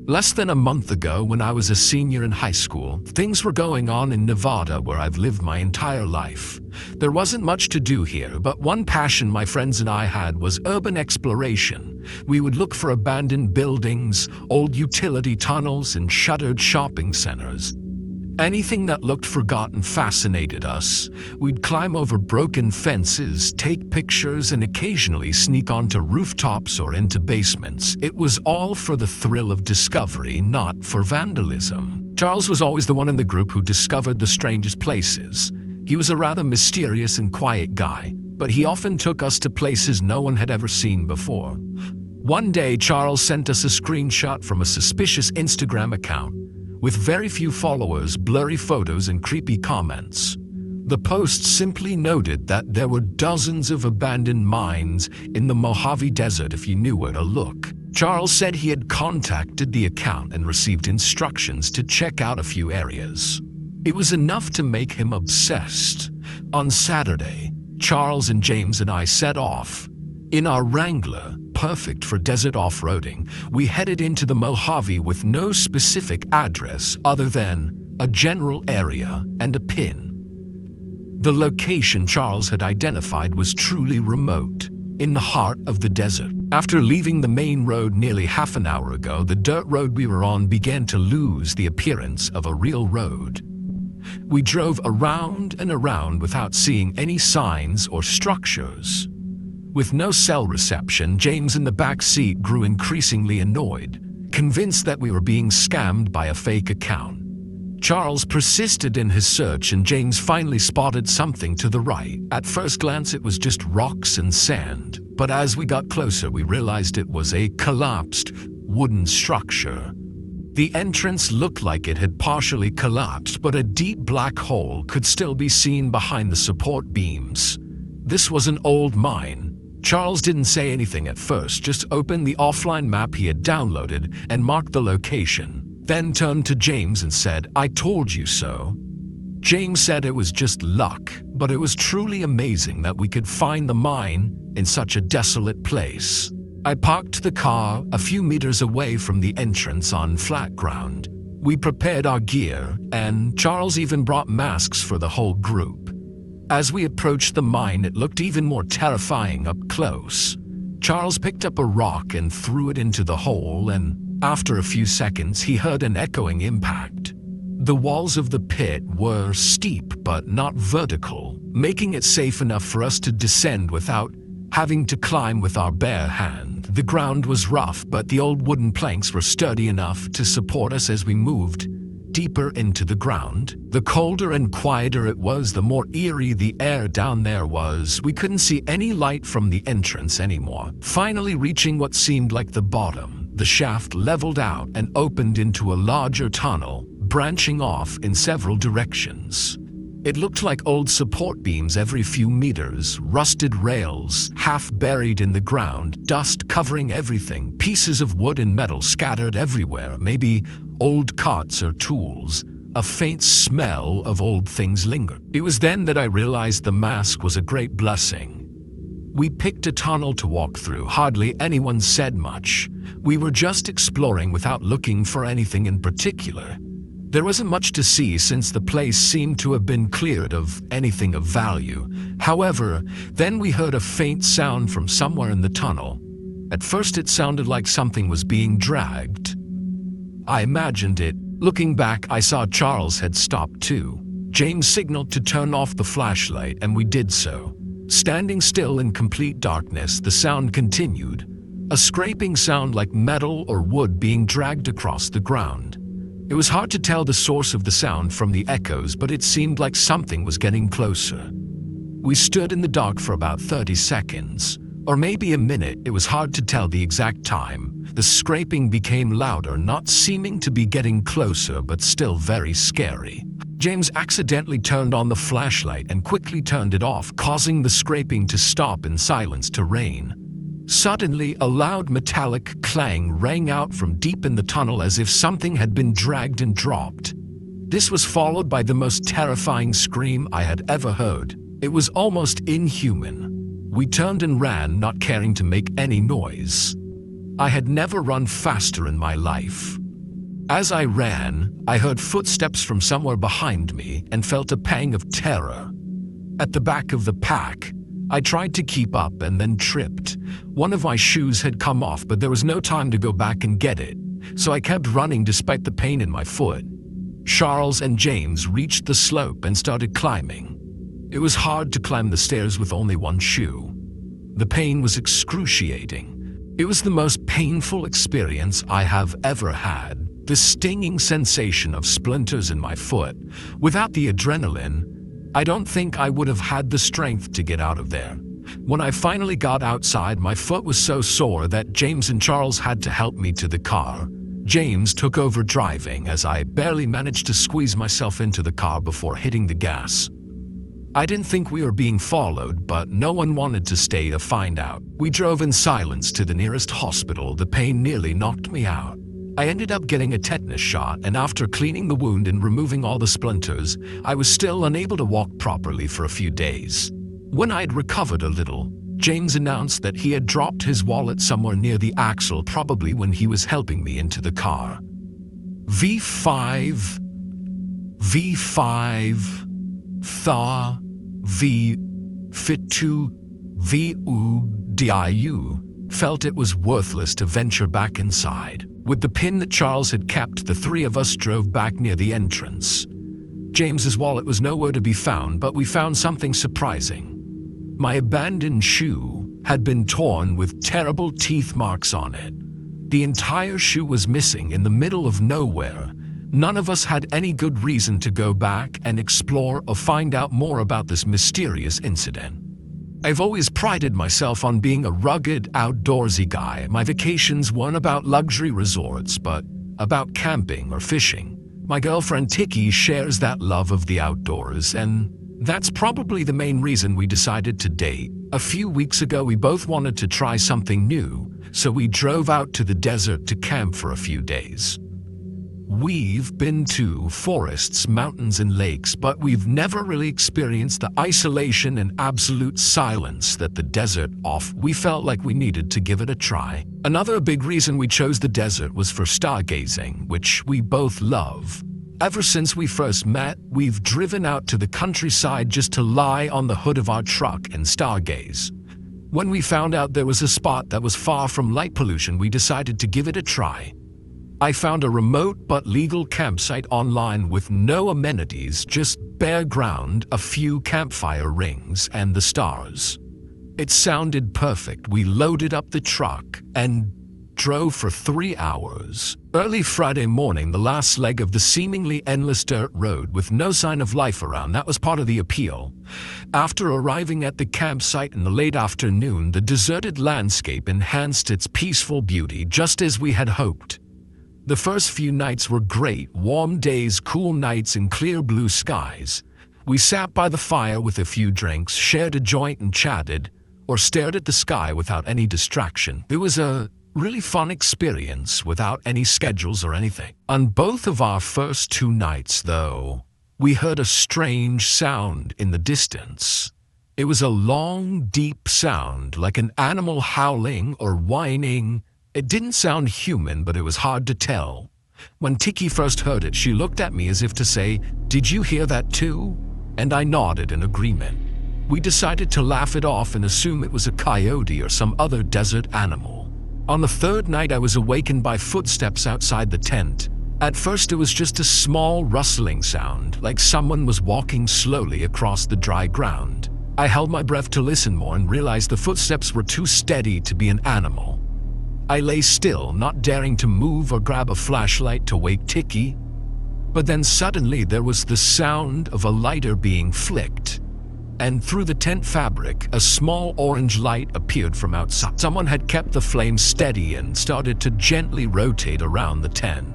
Less than a month ago, when I was a senior in high school, things were going on in Nevada, where I've lived my entire life. There wasn't much to do here, but one passion my friends and I had was urban exploration. We would look for abandoned buildings, old utility tunnels, and shuttered shopping centers. Anything that looked forgotten fascinated us. We'd climb over broken fences, take pictures, and occasionally sneak onto rooftops or into basements. It was all for the thrill of discovery, not for vandalism. Charles was always the one in the group who discovered the strangest places. He was a rather mysterious and quiet guy, but he often took us to places no one had ever seen before. One day, Charles sent us a screenshot from a suspicious Instagram account with very few followers, blurry photos, and creepy comments. The post simply noted that there were dozens of abandoned mines in the Mojave Desert if you knew where to look. Charles said he had contacted the account and received instructions to check out a few areas. It was enough to make him obsessed. On Saturday, Charles and James and I set off. In our Wrangler, perfect for desert off-roading, we headed into the Mojave with no specific address other than a general area and a pin. The location Charles had identified was truly remote, in the heart of the desert. After leaving the main road nearly half an hour ago, the dirt road we were on began to lose the appearance of a real road. We drove around and around without seeing any signs or structures. With no cell reception, James in the back seat grew increasingly annoyed, convinced that we were being scammed by a fake account. Charles persisted in his search, and James finally spotted something to the right. At first glance, it was just rocks and sand, but as we got closer, we realized it was a collapsed wooden structure. The entrance looked like it had partially collapsed, but a deep black hole could still be seen behind the support beams. This was an old mine. Charles didn't say anything at first, just opened the offline map he had downloaded and marked the location, then turned to James and said, "I told you so." James said it was just luck, but it was truly amazing that we could find the mine in such a desolate place. I parked the car a few meters away from the entrance on flat ground. We prepared our gear, and Charles even brought masks for the whole group. As we approached the mine, it looked even more terrifying up close. Charles picked up a rock and threw it into the hole, and after a few seconds, he heard an echoing impact. The walls of the pit were steep but not vertical, making it safe enough for us to descend without having to climb with our bare hand. The ground was rough, but the old wooden planks were sturdy enough to support us as we moved deeper into the ground. The colder and quieter it was, the more eerie the air down there was. We couldn't see any light from the entrance anymore. Finally reaching what seemed like the bottom, the shaft leveled out and opened into a larger tunnel, branching off in several directions. It looked like old support beams every few meters, rusted rails, half buried in the ground, dust covering everything, pieces of wood and metal scattered everywhere, maybe old carts or tools. A faint smell of old things lingered. It was then that I realized the mask was a great blessing. We picked a tunnel to walk through. Hardly anyone said much. We were just exploring without looking for anything in particular. There wasn't much to see since the place seemed to have been cleared of anything of value. However, then we heard a faint sound from somewhere in the tunnel. At first it sounded like something was being dragged. I imagined it. Looking back, I saw Charles had stopped too. James signaled to turn off the flashlight, and we did so. Standing still in complete darkness, the sound continued. A scraping sound like metal or wood being dragged across the ground. It was hard to tell the source of the sound from the echoes, but it seemed like something was getting closer. We stood in the dark for about 30 seconds, or maybe a minute. It was hard to tell the exact time. The scraping became louder, not seeming to be getting closer, but still very scary. James accidentally turned on the flashlight and quickly turned it off, causing the scraping to stop and silence to reign. Suddenly, a loud metallic clang rang out from deep in the tunnel as if something had been dragged and dropped. This was followed by the most terrifying scream I had ever heard. It was almost inhuman. We turned and ran, not caring to make any noise. I had never run faster in my life. As I ran, I heard footsteps from somewhere behind me and felt a pang of terror. At the back of the pack, I tried to keep up and then tripped. One of my shoes had come off, but there was no time to go back and get it, so I kept running despite the pain in my foot. Charles and James reached the slope and started climbing. It was hard to climb the stairs with only one shoe. The pain was excruciating. It was the most painful experience I have ever had. The stinging sensation of splinters in my foot. Without the adrenaline, I don't think I would have had the strength to get out of there. When I finally got outside, my foot was so sore that James and Charles had to help me to the car. James took over driving as I barely managed to squeeze myself into the car before hitting the gas. I didn't think we were being followed, but no one wanted to stay to find out. We drove in silence to the nearest hospital. The pain nearly knocked me out. I ended up getting a tetanus shot, and after cleaning the wound and removing all the splinters, I was still unable to walk properly for a few days. When I had recovered a little, James announced that he had dropped his wallet somewhere near the axle, probably when he was helping me into the car. V5, Tha, V, Fitu, Vu, Diu, felt it was worthless to venture back inside. With the pin that Charles had kept, the three of us drove back near the entrance. James's wallet was nowhere to be found, but we found something surprising. My abandoned shoe had been torn with terrible teeth marks on it. The entire shoe was missing in the middle of nowhere. None of us had any good reason to go back and explore or find out more about this mysterious incident. I've always prided myself on being a rugged, outdoorsy guy. My vacations weren't about luxury resorts, but about camping or fishing. My girlfriend Tiki shares that love of the outdoors, and that's probably the main reason we decided to date. A few weeks ago, we both wanted to try something new, so we drove out to the desert to camp for a few days. We've been to forests, mountains, and lakes, but we've never really experienced the isolation and absolute silence that the desert offers. We felt like we needed to give it a try. Another big reason we chose the desert was for stargazing, which we both love. Ever since we first met, we've driven out to the countryside just to lie on the hood of our truck and stargaze. When we found out there was a spot that was far from light pollution, we decided to give it a try. I found a remote but legal campsite online with no amenities, just bare ground, a few campfire rings, and the stars. It sounded perfect. We loaded up the truck and drove for 3 hours. Early Friday morning, the last leg of the seemingly endless dirt road with no sign of life around. That was part of the appeal. After arriving at the campsite in the late afternoon, the deserted landscape enhanced its peaceful beauty just as we had hoped. The first few nights were great, warm days, cool nights, and clear blue skies. We sat by the fire with a few drinks, shared a joint and chatted, or stared at the sky without any distraction. It was a really fun experience without any schedules or anything. On both of our first 2 nights, though, we heard a strange sound in the distance. It was a long, deep sound, like an animal howling or whining. It didn't sound human, but it was hard to tell. When Tiki first heard it, she looked at me as if to say, "Did you hear that too?" And I nodded in agreement. We decided to laugh it off and assume it was a coyote or some other desert animal. On the 3rd night, I was awakened by footsteps outside the tent. At first, it was just a small rustling sound, like someone was walking slowly across the dry ground. I held my breath to listen more and realized the footsteps were too steady to be an animal. I lay still, not daring to move or grab a flashlight to wake Tiki. But then suddenly there was the sound of a lighter being flicked, and through the tent fabric, a small orange light appeared from outside. Someone had kept the flame steady and started to gently rotate around the tent.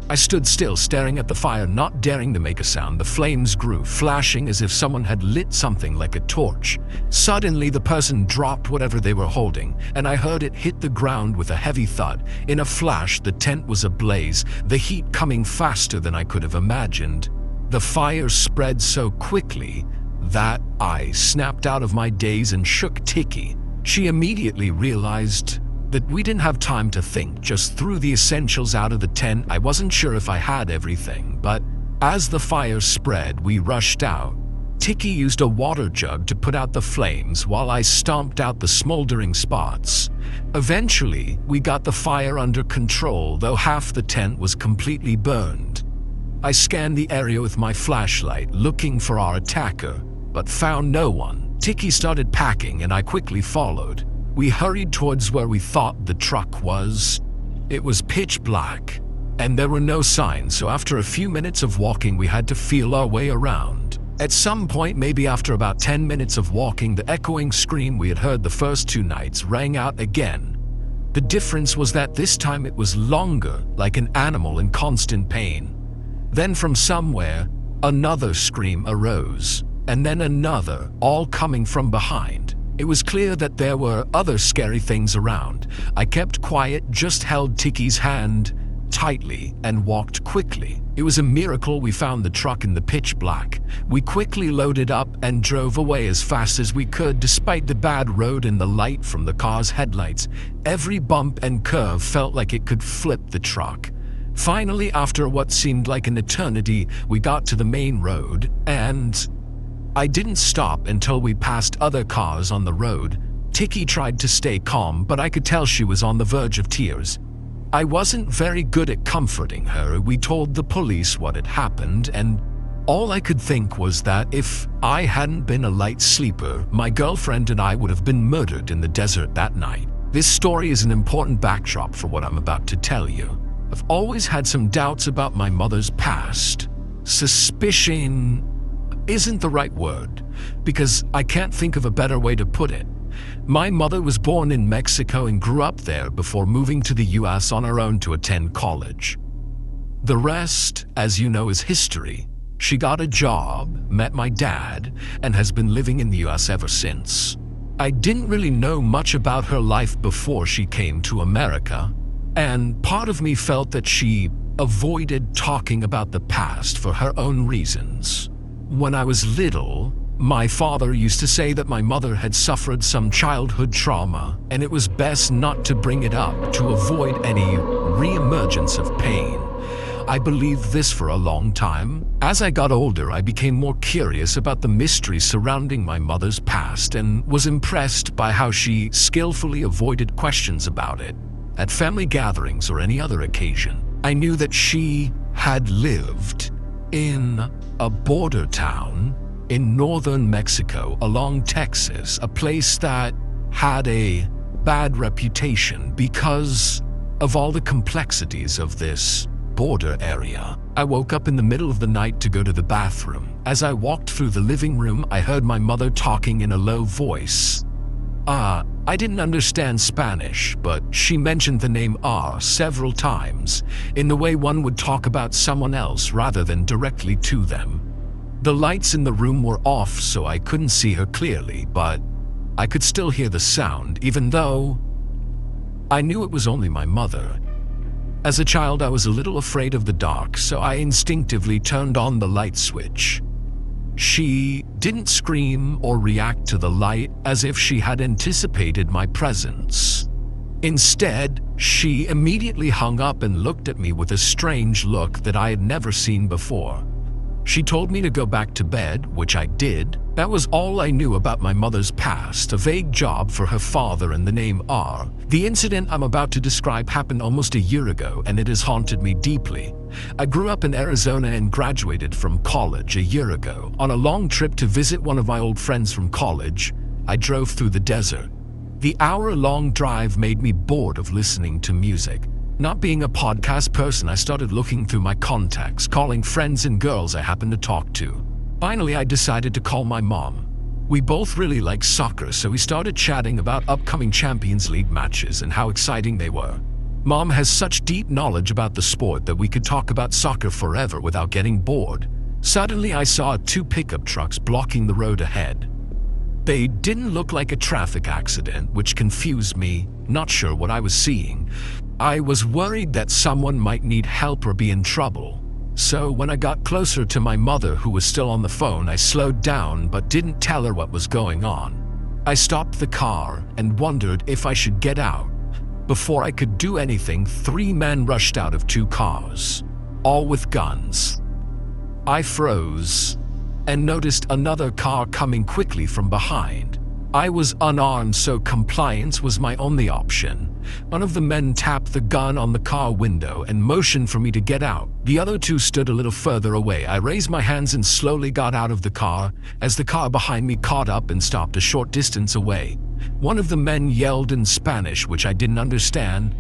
I stood still, staring at the fire, not daring to make a sound. The flames grew, flashing as if someone had lit something like a torch. Suddenly, the person dropped whatever they were holding, and I heard it hit the ground with a heavy thud. In a flash, the tent was ablaze, the heat coming faster than I could have imagined. The fire spread so quickly that I snapped out of my daze and shook Tiki. She immediately realized that we didn't have time to think, just threw the essentials out of the tent. I wasn't sure if I had everything, but as the fire spread, we rushed out. Tiki used a water jug to put out the flames while I stomped out the smoldering spots. Eventually, we got the fire under control, though half the tent was completely burned. I scanned the area with my flashlight, looking for our attacker, but found no one. Tiki started packing and I quickly followed. We hurried towards where we thought the truck was. It was pitch black, and there were no signs, so after a few minutes of walking, we had to feel our way around. At some point, maybe after about 10 minutes of walking, the echoing scream we had heard the first 2 nights rang out again. The difference was that this time it was longer, like an animal in constant pain. Then from somewhere, another scream arose, and then another, all coming from behind. It was clear that there were other scary things around. I kept quiet, just held Tiki's hand tightly and walked quickly. It was a miracle we found the truck in the pitch black. We quickly loaded up and drove away as fast as we could despite the bad road and the light from the car's headlights. Every bump and curve felt like it could flip the truck. Finally, after what seemed like an eternity, we got to the main road, and I didn't stop until we passed other cars on the road. Tiki tried to stay calm, but I could tell she was on the verge of tears. I wasn't very good at comforting her. We told the police what had happened, and all I could think was that if I hadn't been a light sleeper, my girlfriend and I would have been murdered in the desert that night. This story is an important backdrop for what I'm about to tell you. I've always had some doubts about my mother's past. Suspicion isn't the right word, because I can't think of a better way to put it. My mother was born in Mexico and grew up there before moving to the US on her own to attend college. The rest, as you know, is history. She got a job, met my dad, and has been living in the US ever since. I didn't really know much about her life before she came to America, and part of me felt that she avoided talking about the past for her own reasons. When I was little, my father used to say that my mother had suffered some childhood trauma, and it was best not to bring it up to avoid any re-emergence of pain. I believed this for a long time. As I got older, I became more curious about the mystery surrounding my mother's past and was impressed by how she skillfully avoided questions about it. At family gatherings or any other occasion, I knew that she had lived in a border town in northern Mexico along Texas, a place that had a bad reputation because of all the complexities of this border area. I woke up in the middle of the night to go to the bathroom. As I walked through the living room, I heard my mother talking in a low voice. I didn't understand Spanish, but she mentioned the name several times, in the way one would talk about someone else rather than directly to them. The lights in the room were off, so I couldn't see her clearly, but I could still hear the sound, even though I knew it was only my mother. As a child, I was a little afraid of the dark, so I instinctively turned on the light switch. She didn't scream or react to the light as if she had anticipated my presence. Instead, she immediately hung up and looked at me with a strange look that I had never seen before. She told me to go back to bed, which I did. That was all I knew about my mother's past, a vague job for her father and the name R. The incident I'm about to describe happened almost a year ago, and it has haunted me deeply. I grew up in Arizona and graduated from college a year ago. On a long trip to visit one of my old friends from college, I drove through the desert. The hour-long drive made me bored of listening to music. Not being a podcast person, I started looking through my contacts, calling friends and girls I happened to talk to. Finally, I decided to call my mom. We both really like soccer, so we started chatting about upcoming Champions League matches and how exciting they were. Mom has such deep knowledge about the sport that we could talk about soccer forever without getting bored. Suddenly, I saw 2 pickup trucks blocking the road ahead. They didn't look like a traffic accident, which confused me, not sure what I was seeing. I was worried that someone might need help or be in trouble. So when I got closer to my mother, who was still on the phone, I slowed down but didn't tell her what was going on. I stopped the car and wondered if I should get out. Before I could do anything, 3 men rushed out of 2 cars, all with guns. I froze and noticed another car coming quickly from behind. I was unarmed, so compliance was my only option. One of the men tapped the gun on the car window and motioned for me to get out. The other 2 stood a little further away. I raised my hands and slowly got out of the car as the car behind me caught up and stopped a short distance away. One of the men yelled in Spanish, which I didn't understand.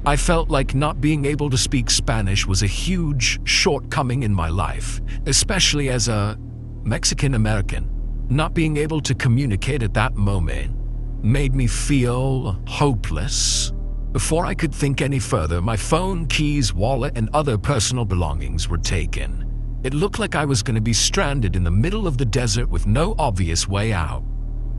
I felt like not being able to speak Spanish was a huge shortcoming in my life, especially as a Mexican American. Not being able to communicate at that moment made me feel hopeless. Before I could think any further, my phone, keys, wallet, and other personal belongings were taken. It looked like I was going to be stranded in the middle of the desert with no obvious way out.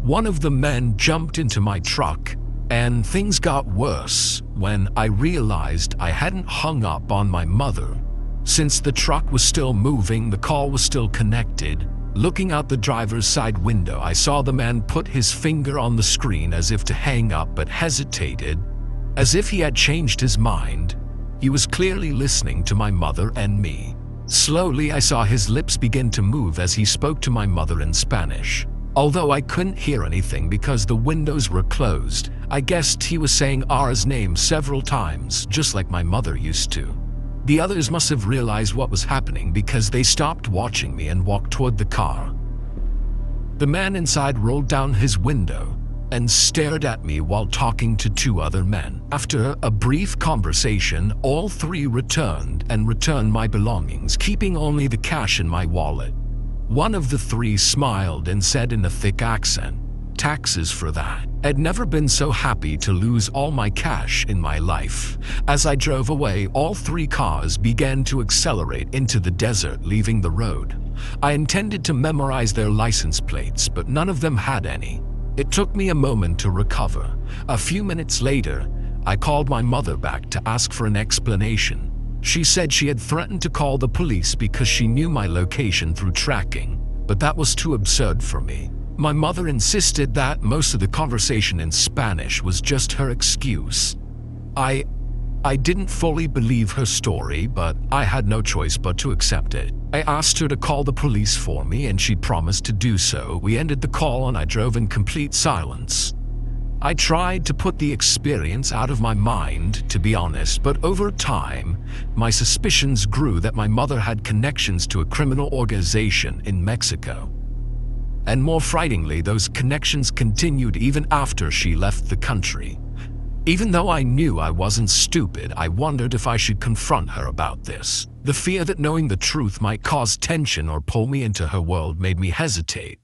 One of the men jumped into my truck, and things got worse when I realized I hadn't hung up on my mother. Since the truck was still moving, the call was still connected. Looking out the driver's side window, I saw the man put his finger on the screen as if to hang up, but hesitated, as if he had changed his mind. He was clearly listening to my mother and me. Slowly, I saw his lips begin to move as he spoke to my mother in Spanish. Although I couldn't hear anything because the windows were closed, I guessed he was saying R's name several times, just like my mother used to. The others must have realized what was happening because they stopped watching me and walked toward the car. The man inside rolled down his window and stared at me while talking to 2 other men. After a brief conversation, all 3 returned my belongings, keeping only the cash in my wallet. One of the 3 smiled and said in a thick accent, "Taxes for that." I'd never been so happy to lose all my cash in my life. As I drove away, all 3 cars began to accelerate into the desert, leaving the road. I intended to memorize their license plates, but none of them had any. It took me a moment to recover. A few minutes later, I called my mother back to ask for an explanation. She said she had threatened to call the police because she knew my location through tracking, but that was too absurd for me. My mother insisted that most of the conversation in Spanish was just her excuse. I didn't fully believe her story, but I had no choice but to accept it. I asked her to call the police for me, and she promised to do so. We ended the call and I drove in complete silence. I tried to put the experience out of my mind, to be honest, but over time, my suspicions grew that my mother had connections to a criminal organization in Mexico. And more frighteningly, those connections continued even after she left the country. Even though I knew I wasn't stupid, I wondered if I should confront her about this. The fear that knowing the truth might cause tension or pull me into her world made me hesitate.